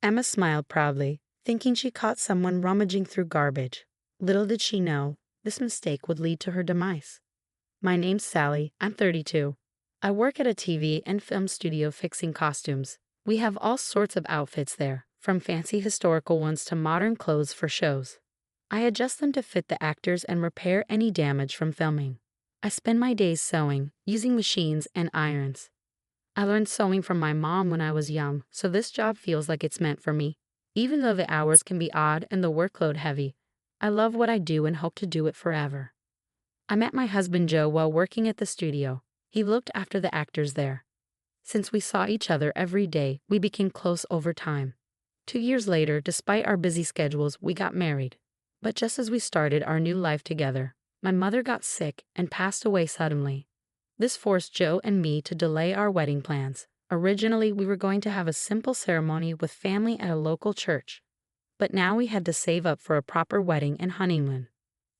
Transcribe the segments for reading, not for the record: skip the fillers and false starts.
Emma smiled proudly, thinking she caught someone rummaging through garbage. Little did she know, this mistake would lead to her demise. My name's Sally, I'm 32. I work at a TV and film studio fixing costumes. We have all sorts of outfits there, from fancy historical ones to modern clothes for shows. I adjust them to fit the actors and repair any damage from filming. I spend my days sewing, using machines and irons. I learned sewing from my mom when I was young, so this job feels like it's meant for me. Even though the hours can be odd and the workload heavy, I love what I do and hope to do it forever. I met my husband Joe while working at the studio. He looked after the actors there. Since we saw each other every day, we became close over time. 2 years later, despite our busy schedules, we got married. But just as we started our new life together, my mother got sick and passed away suddenly. This forced Joe and me to delay our wedding plans. Originally, we were going to have a simple ceremony with family at a local church. But now we had to save up for a proper wedding and honeymoon.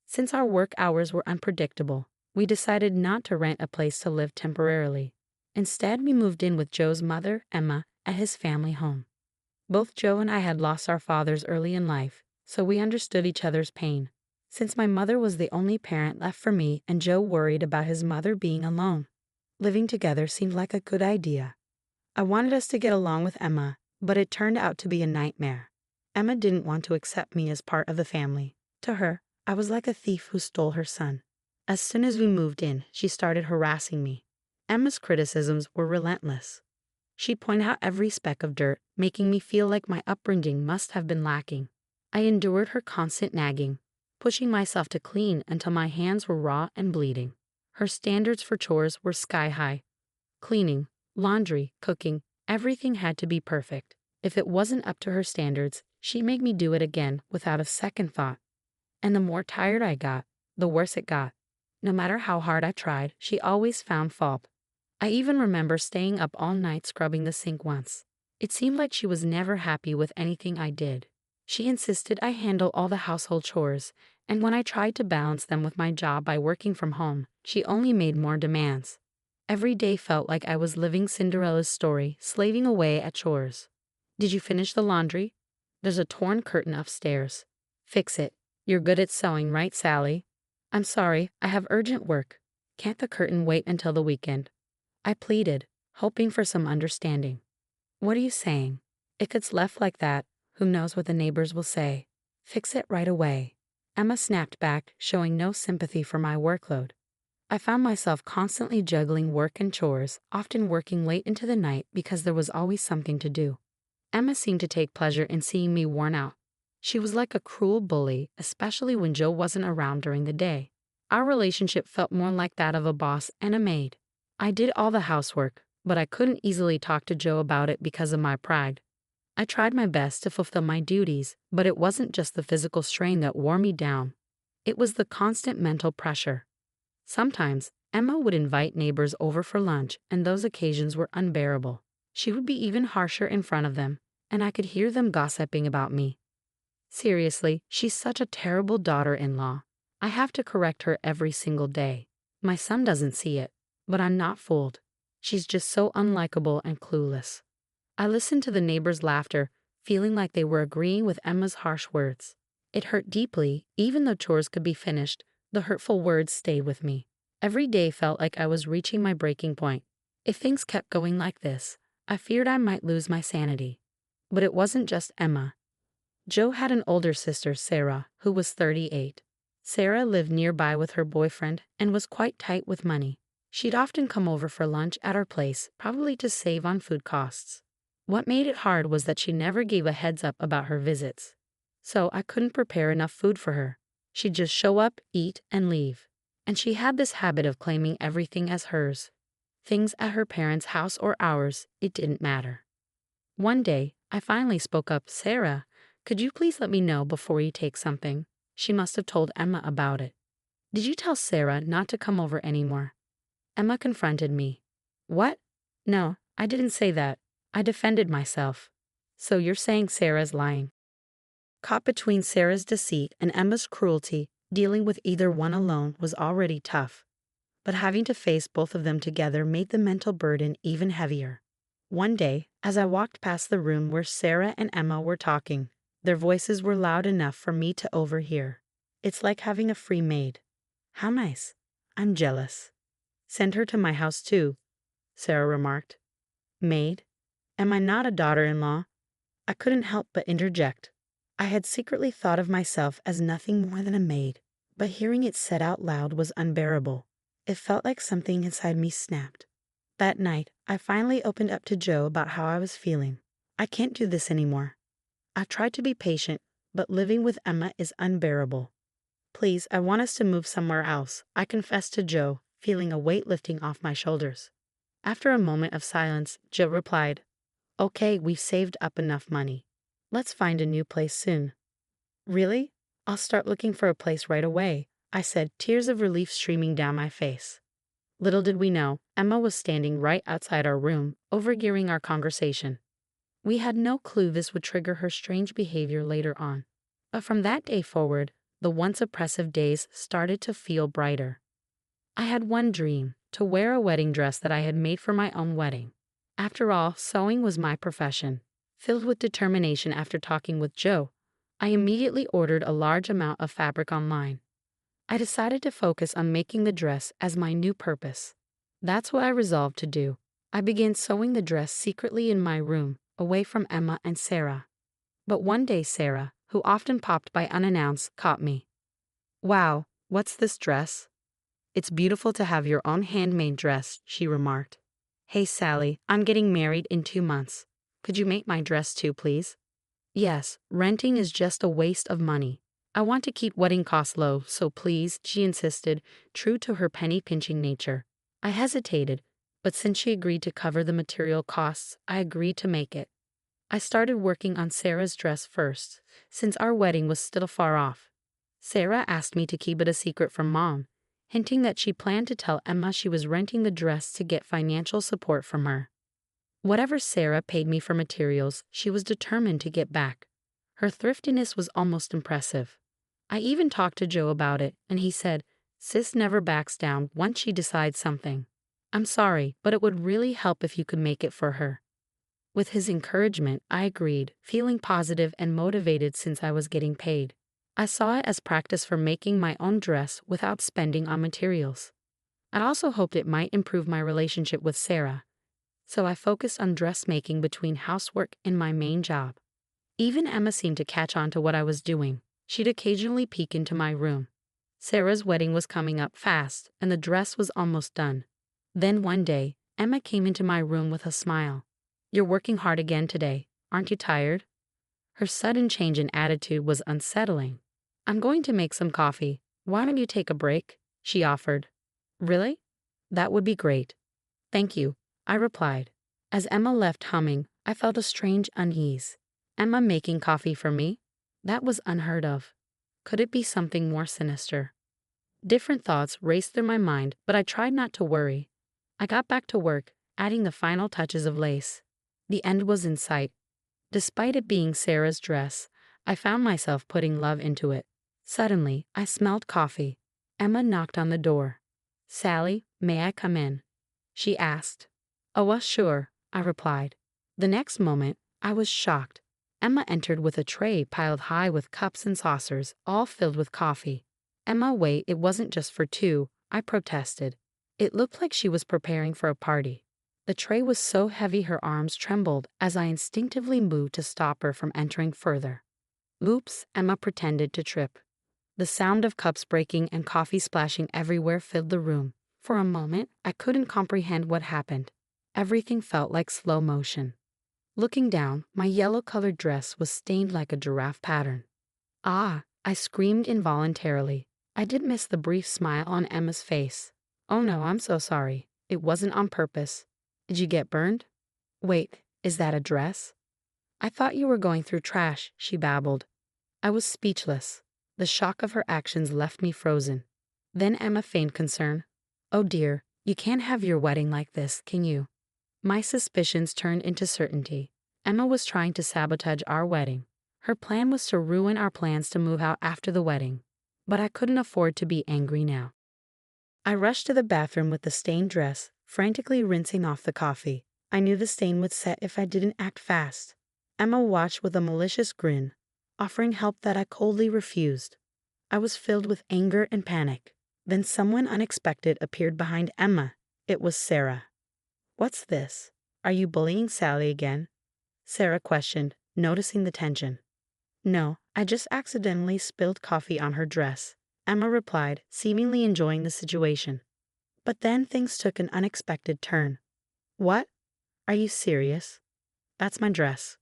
Since our work hours were unpredictable, we decided not to rent a place to live temporarily. Instead, we moved in with Joe's mother, Emma, at his family home. Both Joe and I had lost our fathers early in life, so we understood each other's pain. Since my mother was the only parent left for me and Joe worried about his mother being alone, living together seemed like a good idea. I wanted us to get along with Emma, but it turned out to be a nightmare. Emma didn't want to accept me as part of the family. To her, I was like a thief who stole her son. As soon as we moved in, she started harassing me. Emma's criticisms were relentless. She pointed out every speck of dirt, making me feel like my upbringing must have been lacking. I endured her constant nagging, pushing myself to clean until my hands were raw and bleeding. Her standards for chores were sky high. Cleaning, laundry, cooking, everything had to be perfect. If it wasn't up to her standards, she made me do it again without a second thought. And the more tired I got, the worse it got. No matter how hard I tried, she always found fault. I even remember staying up all night scrubbing the sink once. It seemed like she was never happy with anything I did. She insisted I handle all the household chores, and when I tried to balance them with my job by working from home, she only made more demands. Every day felt like I was living Cinderella's story, slaving away at chores. Did you finish the laundry? There's a torn curtain upstairs. Fix it. You're good at sewing, right, Sally? I'm sorry, I have urgent work. Can't the curtain wait until the weekend? I pleaded, hoping for some understanding. What are you saying? If it's left like that, who knows what the neighbors will say? Fix it right away. Emma snapped back, showing no sympathy for my workload. I found myself constantly juggling work and chores, often working late into the night because there was always something to do. Emma seemed to take pleasure in seeing me worn out. She was like a cruel bully, especially when Joe wasn't around during the day. Our relationship felt more like that of a boss and a maid. I did all the housework, but I couldn't easily talk to Joe about it because of my pride. I tried my best to fulfill my duties, but it wasn't just the physical strain that wore me down. It was the constant mental pressure. Sometimes, Emma would invite neighbors over for lunch, and those occasions were unbearable. She would be even harsher in front of them, and I could hear them gossiping about me. Seriously, she's such a terrible daughter-in-law. I have to correct her every single day. My son doesn't see it, but I'm not fooled. She's just so unlikable and clueless. I listened to the neighbors' laughter, feeling like they were agreeing with Emma's harsh words. It hurt deeply. Even though chores could be finished, the hurtful words stayed with me. Every day felt like I was reaching my breaking point. If things kept going like this, I feared I might lose my sanity. But it wasn't just Emma. Joe had an older sister, Sarah, who was 38. Sarah lived nearby with her boyfriend and was quite tight with money. She'd often come over for lunch at our place, probably to save on food costs. What made it hard was that she never gave a heads up about her visits. So I couldn't prepare enough food for her. She'd just show up, eat, and leave. And she had this habit of claiming everything as hers. Things at her parents' house or ours, it didn't matter. One day, I finally spoke up, "Sarah, could you please let me know before you take something?" She must have told Emma about it. "Did you tell Sarah not to come over anymore?" Emma confronted me. "What? No, I didn't say that. I defended myself." "So you're saying Sarah's lying?" Caught between Sarah's deceit and Emma's cruelty, dealing with either one alone was already tough. But having to face both of them together made the mental burden even heavier. One day, As I walked past the room where Sarah and Emma were talking, their voices were loud enough for me to overhear. It's like having a free maid. How nice. I'm jealous. Send her to my house too, Sarah remarked. Maid? Am I not a daughter-in-law? I couldn't help but interject. I had secretly thought of myself as nothing more than a maid, but hearing it said out loud was unbearable. It felt like something inside me snapped. That night, I finally opened up to Joe about how I was feeling. I can't do this anymore. I tried to be patient, but living with Emma is unbearable. Please, I want us to move somewhere else, I confessed to Joe, feeling a weight lifting off my shoulders. After a moment of silence, Joe replied, Okay, we've saved up enough money. Let's find a new place soon. Really? I'll start looking for a place right away, I said, tears of relief streaming down my face. Little did we know, Emma was standing right outside our room, overhearing our conversation. We had no clue this would trigger her strange behavior later on. But from that day forward, the once oppressive days started to feel brighter. I had one dream, to wear a wedding dress that I had made for my own wedding. After all, sewing was my profession. Filled with determination after talking with Joe, I immediately ordered a large amount of fabric online. I decided to focus on making the dress as my new purpose. That's what I resolved to do. I began sewing the dress secretly in my room, away from Emma and Sarah. But one day Sarah, who often popped by unannounced, caught me. Wow, what's this dress? It's beautiful to have your own handmade dress, she remarked. Hey Sally, I'm getting married in 2 months. Could you make my dress too, please? Yes, renting is just a waste of money. I want to keep wedding costs low, so please, she insisted, true to her penny-pinching nature. I hesitated, but since she agreed to cover the material costs, I agreed to make it. I started working on Sarah's dress first, since our wedding was still far off. Sarah asked me to keep it a secret from Mom, hinting that she planned to tell Emma she was renting the dress to get financial support from her. Whatever Sarah paid me for materials, she was determined to get back. Her thriftiness was almost impressive. I even talked to Joe about it, and he said, Sis never backs down once she decides something. I'm sorry, but it would really help if you could make it for her. With his encouragement, I agreed, feeling positive and motivated since I was getting paid. I saw it as practice for making my own dress without spending on materials. I also hoped it might improve my relationship with Sarah, so I focused on dressmaking between housework and my main job. Even Emma seemed to catch on to what I was doing. She'd occasionally peek into my room. Sarah's wedding was coming up fast, and the dress was almost done. Then one day, Emma came into my room with a smile. You're working hard again today, aren't you tired? Her sudden change in attitude was unsettling. I'm going to make some coffee. Why don't you take a break? She offered. Really? That would be great. Thank you, I replied. As Emma left humming, I felt a strange unease. Emma making coffee for me? That was unheard of. Could it be something more sinister? Different thoughts raced through my mind, but I tried not to worry. I got back to work, adding the final touches of lace. The end was in sight. Despite it being Sarah's dress, I found myself putting love into it. Suddenly, I smelled coffee. Emma knocked on the door. Sally, may I come in? She asked. Oh, well, sure, I replied. The next moment, I was shocked. Emma entered with a tray piled high with cups and saucers, all filled with coffee. Emma, wait, it wasn't just for two, I protested. It looked like she was preparing for a party. The tray was so heavy her arms trembled as I instinctively moved to stop her from entering further. Oops, Emma pretended to trip. The sound of cups breaking and coffee splashing everywhere filled the room. For a moment, I couldn't comprehend what happened. Everything felt like slow motion. Looking down, my yellow-colored dress was stained like a giraffe pattern. Ah, I screamed involuntarily. I did miss the brief smile on Emma's face. Oh no, I'm so sorry. It wasn't on purpose. Did you get burned? Wait, is that a dress? I thought you were going through trash, she babbled. I was speechless. The shock of her actions left me frozen. Then Emma feigned concern. Oh dear, you can't have your wedding like this, can you? My suspicions turned into certainty. Emma was trying to sabotage our wedding. Her plan was to ruin our plans to move out after the wedding. But I couldn't afford to be angry now. I rushed to the bathroom with the stained dress, frantically rinsing off the coffee. I knew the stain would set if I didn't act fast. Emma watched with a malicious grin, offering help that I coldly refused. I was filled with anger and panic. Then someone unexpected appeared behind Emma. It was Sarah. "What's this? Are you bullying Sally again?" Sarah questioned, noticing the tension. "No, I just accidentally spilled coffee on her dress," Emma replied, seemingly enjoying the situation. But then things took an unexpected turn. "What? Are you serious? That's my dress."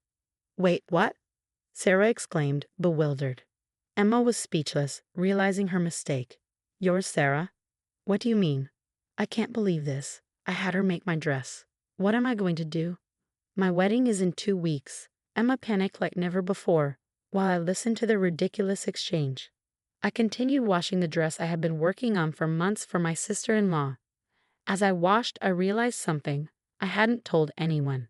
"Wait, what?" Sarah exclaimed, bewildered. Emma was speechless, realizing her mistake. "Yours, Sarah? What do you mean? I can't believe this. I had her make my dress. What am I going to do?" "My wedding is in 2 weeks." Emma panicked like never before, while I listened to the ridiculous exchange. I continued washing the dress I had been working on for months for my sister-in-law. As I washed, I realized something I hadn't told anyone.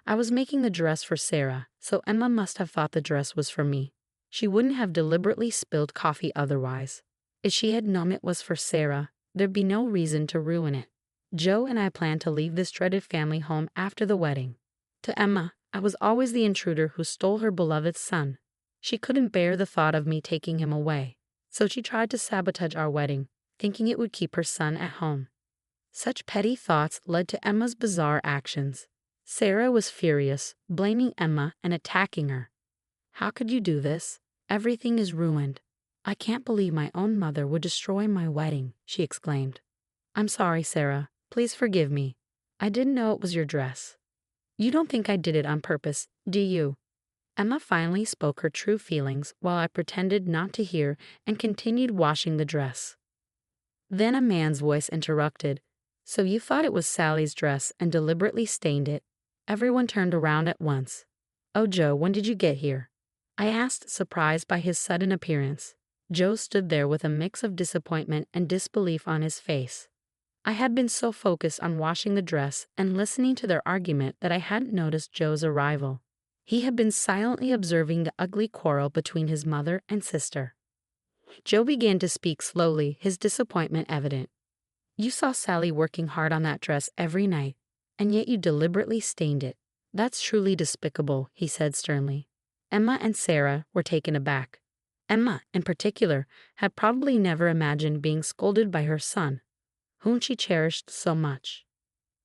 I was making the dress for Sarah, so Emma must have thought the dress was for me. She wouldn't have deliberately spilled coffee otherwise. If she had known it was for Sarah, there'd be no reason to ruin it. Joe and I planned to leave this dreaded family home after the wedding. To Emma, I was always the intruder who stole her beloved son. She couldn't bear the thought of me taking him away, so she tried to sabotage our wedding, thinking it would keep her son at home. Such petty thoughts led to Emma's bizarre actions. Sarah was furious, blaming Emma and attacking her. "How could you do this? Everything is ruined. I can't believe my own mother would destroy my wedding," she exclaimed. "I'm sorry, Sarah. Please forgive me. I didn't know it was your dress." "You don't think I did it on purpose, do you?" Emma finally spoke her true feelings while I pretended not to hear and continued washing the dress. Then a man's voice interrupted. "So you thought it was Sally's dress and deliberately stained it?" Everyone turned around at once. "Oh, Joe, when did you get here?" I asked, surprised by his sudden appearance. Joe stood there with a mix of disappointment and disbelief on his face. I had been so focused on washing the dress and listening to their argument that I hadn't noticed Joe's arrival. He had been silently observing the ugly quarrel between his mother and sister. Joe began to speak slowly, his disappointment evident. "You saw Sally working hard on that dress every night, and yet you deliberately stained it. That's truly despicable," he said sternly. Emma and Sarah were taken aback. Emma, in particular, had probably never imagined being scolded by her son, whom she cherished so much.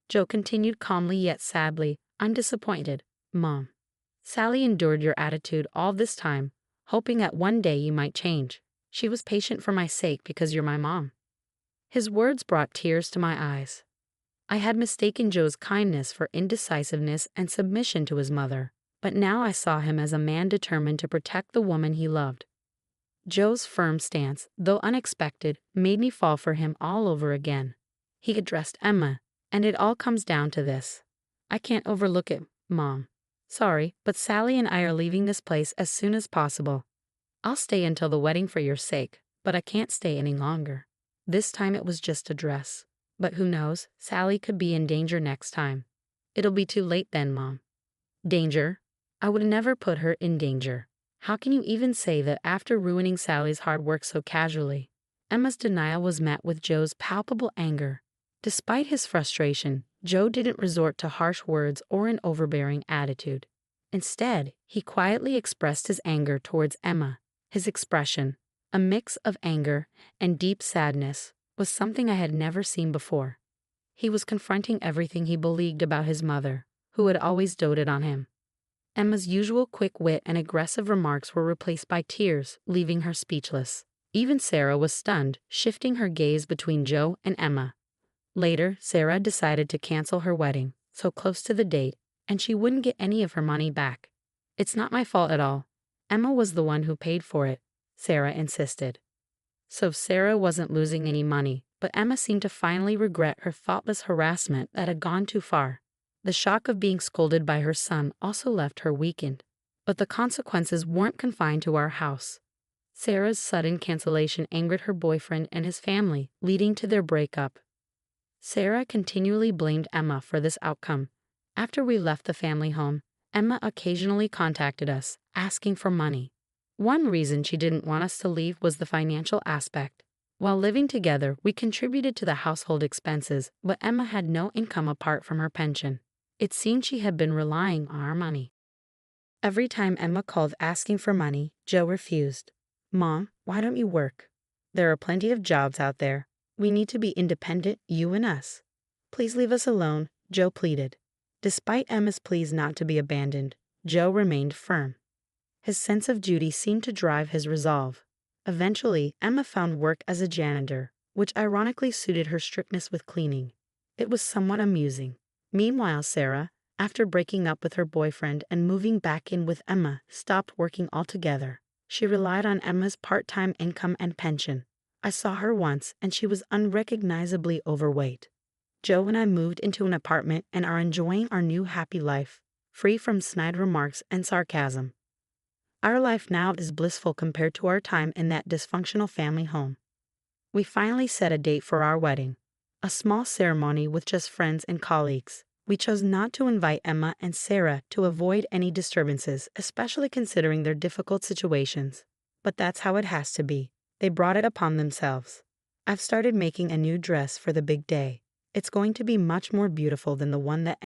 Joe continued calmly yet sadly, "I'm disappointed, Mom. Sally endured your attitude all this time, hoping that one day you might change. She was patient for my sake because you're my mom." His words brought tears to my eyes. I had mistaken Joe's kindness for indecisiveness and submission to his mother, but now I saw him as a man determined to protect the woman he loved. Joe's firm stance, though unexpected, made me fall for him all over again. He addressed Emma, "And it all comes down to this. I can't overlook it, Mom. Sorry, but Sally and I are leaving this place as soon as possible. I'll stay until the wedding for your sake, but I can't stay any longer. This time it was just a dress. But who knows, Sally could be in danger next time. It'll be too late then, Mom." "Danger? I would never put her in danger. How can you even say that after ruining Sally's hard work so casually?" Emma's denial was met with Joe's palpable anger. Despite his frustration, Joe didn't resort to harsh words or an overbearing attitude. Instead, he quietly expressed his anger towards Emma. His expression, a mix of anger and deep sadness, was something I had never seen before. He was confronting everything he believed about his mother, who had always doted on him. Emma's usual quick wit and aggressive remarks were replaced by tears, leaving her speechless. Even Sarah was stunned, shifting her gaze between Joe and Emma. Later, Sarah decided to cancel her wedding, so close to the date, and she wouldn't get any of her money back. "It's not my fault at all. Emma was the one who paid for it," Sarah insisted. So Sarah wasn't losing any money, but Emma seemed to finally regret her thoughtless harassment that had gone too far. The shock of being scolded by her son also left her weakened. But the consequences weren't confined to our house. Sarah's sudden cancellation angered her boyfriend and his family, leading to their breakup. Sarah continually blamed Emma for this outcome. After we left the family home, Emma occasionally contacted us, asking for money. One reason she didn't want us to leave was the financial aspect. While living together, we contributed to the household expenses, but Emma had no income apart from her pension. It seemed she had been relying on our money. Every time Emma called asking for money, Joe refused. "Mom, why don't you work? There are plenty of jobs out there. We need to be independent, you and us. Please leave us alone," Joe pleaded. Despite Emma's pleas not to be abandoned, Joe remained firm. His sense of duty seemed to drive his resolve. Eventually, Emma found work as a janitor, which ironically suited her strictness with cleaning. It was somewhat amusing. Meanwhile, Sarah, after breaking up with her boyfriend and moving back in with Emma, stopped working altogether. She relied on Emma's part-time income and pension. I saw her once, and she was unrecognizably overweight. Joe and I moved into an apartment and are enjoying our new happy life, free from snide remarks and sarcasm. Our life now is blissful compared to our time in that dysfunctional family home. We finally set a date for our wedding, a small ceremony with just friends and colleagues. We chose not to invite Emma and Sarah to avoid any disturbances, especially considering their difficult situations. But that's how it has to be. They brought it upon themselves. I've started making a new dress for the big day. It's going to be much more beautiful than the one that